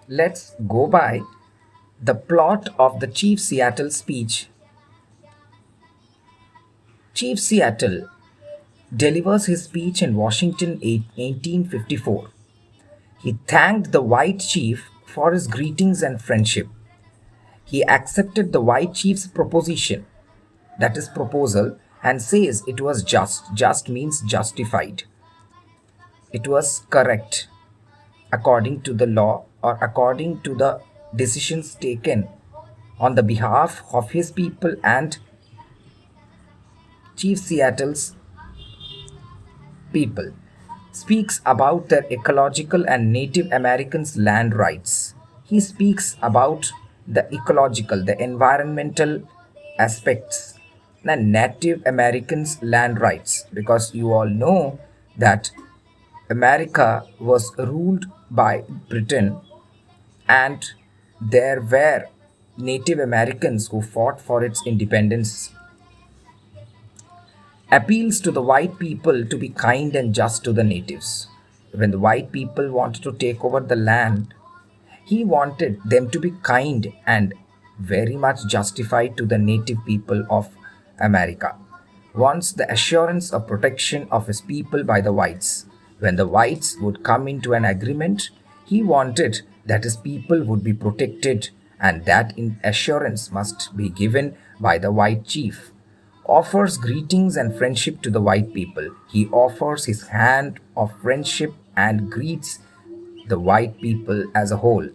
Let's go by the plot of the Chief Seattle speech. Chief Seattle delivers his speech in Washington in 1854. He thanked the white chief for his greetings and friendship. He accepted the white chief's proposition, that is, proposal, and says it was just. Just means justified. It was correct according to the law or according to the decisions taken on the behalf of his people. And Chief Seattle's people speaks about their ecological and Native Americans' land rights. He speaks about the ecological, the environmental aspects, and Native Americans' land rights, because you all know that America was ruled by Britain, and there were Native Americans who fought for its independence. Appeals to the white people to be kind and just to the natives. When the white people wanted to take over the land, he wanted them to be kind and very much justified to the native people of America. Wants the assurance of protection of his people by the whites. When the whites would come into an agreement, he wanted that his people would be protected, and that assurance must be given by the white chief. Offers greetings and friendship to the white people. He offers his hand of friendship and greets the white people as a whole.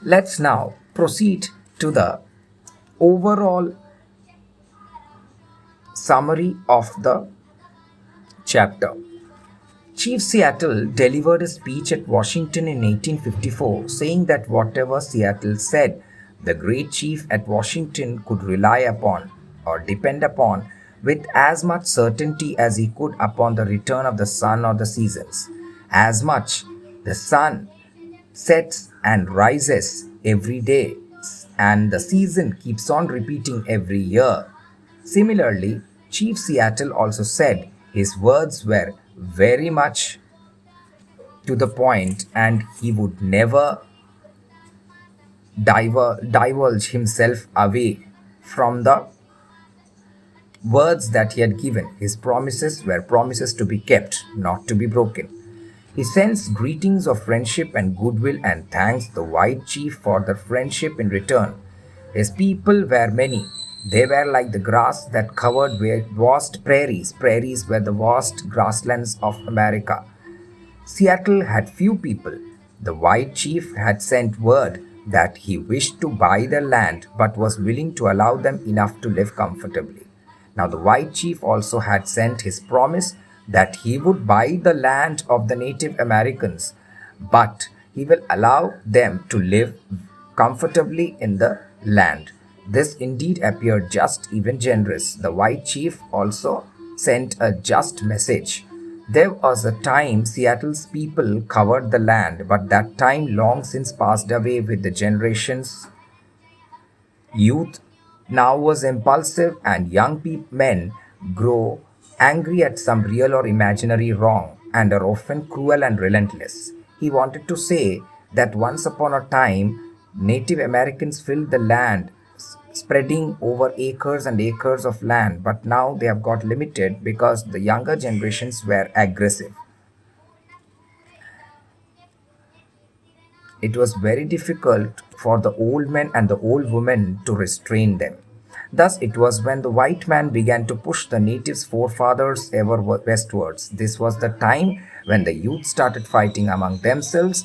Let's now proceed to the overall summary of the chapter. Chief Seattle delivered a speech at Washington in 1854 saying that whatever Seattle said, the great chief at Washington could rely upon or depend upon with as much certainty as he could upon the return of the sun or the seasons. As much the sun sets and rises every day, and the season keeps on repeating every year. Similarly, Chief Seattle also said his words were very much to the point, and he would never divulge himself away from the words that he had given. His promises were promises to be kept, not to be broken. He sends greetings of friendship and goodwill and thanks the white chief for their friendship in return. His people were many. They were like the grass that covered vast prairies. Prairies were the vast grasslands of America. Seattle had few people. The white chief had sent word that he wished to buy their land but was willing to allow them enough to live comfortably. Now, the white chief also had sent his promise that he would buy the land of the Native Americans, but he will allow them to live comfortably in the land. This indeed appeared just, even generous. The white chief also sent a just message. There was a time Seattle's people covered the land, but that time long since passed away with the generations. Youth now was impulsive, and young men grow angry at some real or imaginary wrong and are often cruel and relentless. He wanted to say that once upon a time, Native Americans filled the land, spreading over acres and acres of land, but now they have got limited because the younger generations were aggressive. It was very difficult for the old men and the old women to restrain them. Thus, it was when the white man began to push the natives' forefathers ever westwards. This was the time when the youth started fighting among themselves.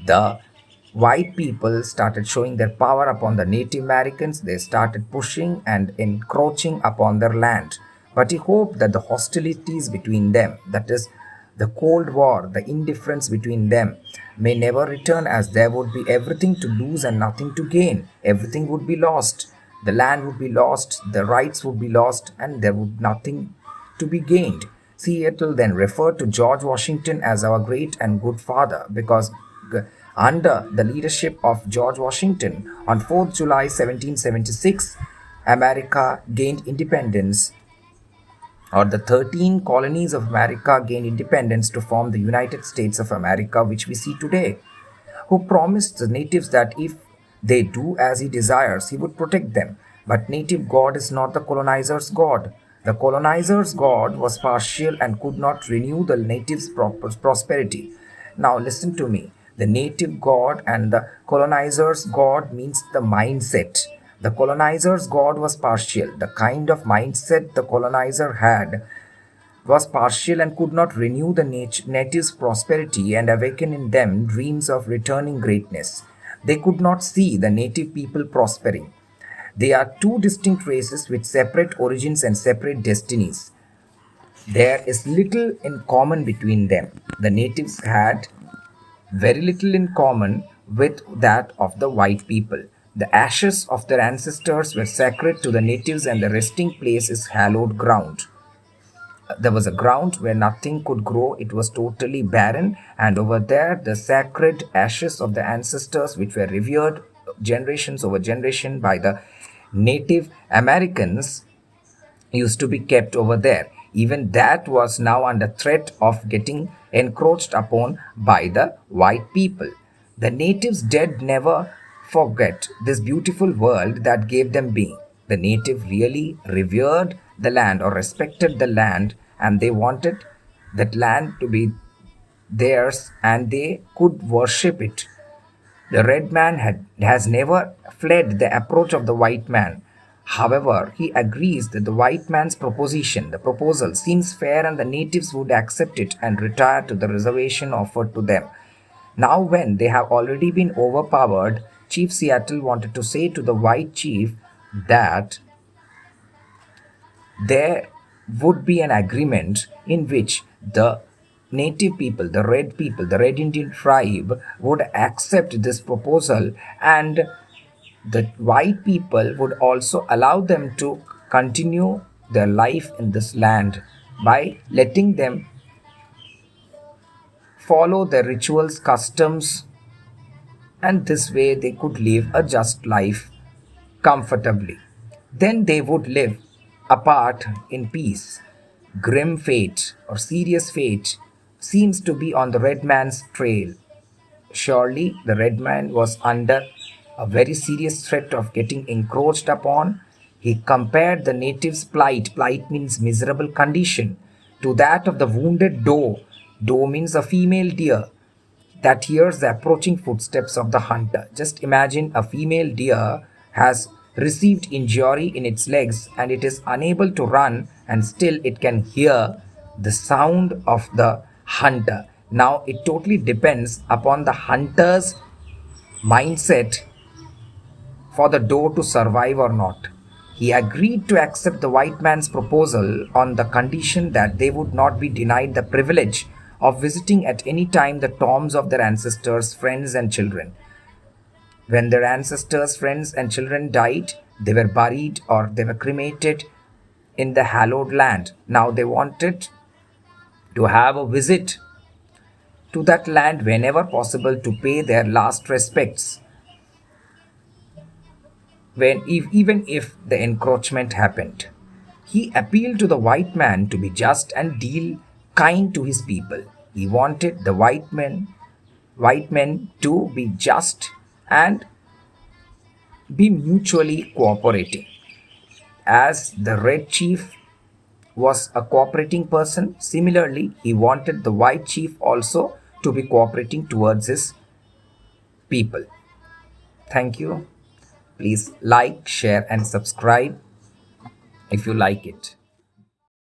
The white people started showing their power upon the Native Americans. They started pushing and encroaching upon their land. But he hoped that the hostilities between them, that is, the Cold War, the indifference between them, may never return, as there would be everything to lose and nothing to gain. Everything would be lost. The land would be lost, the rights would be lost, and there would nothing to be gained. Seattle then referred to George Washington as our great and good father because under the leadership of George Washington on 4th July 1776, America gained independence or the 13 colonies of America gained independence to form the United States of America, which we see today, who promised the natives that if they do as he desires, he would protect them. But native God is not the colonizer's God. The colonizer's God was partial and could not renew the natives' prosperity. Now, listen to me. The native God and the colonizer's God means the mindset. The colonizer's God was partial. The kind of mindset the colonizer had was partial and could not renew the natives' prosperity and awaken in them dreams of returning greatness. They could not see the native people prospering. They are two distinct races with separate origins and separate destinies. There is little in common between them. The natives had very little in common with that of the white people. The ashes of their ancestors were sacred to the natives, and the resting place is hallowed ground. There was a ground where nothing could grow, it was totally barren, and over there the sacred ashes of the ancestors, which were revered generations over generation by the Native Americans, used to be kept over there. Even that was now under threat of getting encroached upon by the white people. The natives did never forget this beautiful world that gave them being. The native really revered the land or respected the land, and they wanted that land to be theirs and they could worship it. The red man has never fled the approach of the white man. However, he agrees that the white man's the proposal, seems fair and the natives would accept it and retire to the reservation offered to them. Now, when they have already been overpowered, Chief Seattle wanted to say to the white chief that there would be an agreement in which the native people, the red Indian tribe, would accept this proposal, and the white people would also allow them to continue their life in this land by letting them follow their rituals, customs, and this way they could live a just life comfortably. Then they would live apart in peace. Grim fate or serious fate seems to be on the red man's trail. Surely the red man was under a very serious threat of getting encroached upon. He compared the natives' plight means miserable condition, to that of the wounded doe. Doe means a female deer that hears the approaching footsteps of the hunter. Just imagine a female deer has received injury in its legs and it is unable to run, and still it can hear the sound of the hunter. Now, it totally depends upon the hunter's mindset for the doe to survive or not. He agreed to accept the white man's proposal on the condition that they would not be denied the privilege of visiting at any time the tombs of their ancestors, friends, and children. When their ancestors, friends, and children died, they were buried or they were cremated in the hallowed land. Now they wanted to have a visit to that land whenever possible to pay their last respects even if the encroachment happened. He appealed to the white man to be just and deal kind to his people. He wanted the white men to be just and be mutually cooperating. As the red chief was a cooperating person, similarly, he wanted the white chief also to be cooperating towards his people. Thank you. Please like, share, and subscribe if you like it.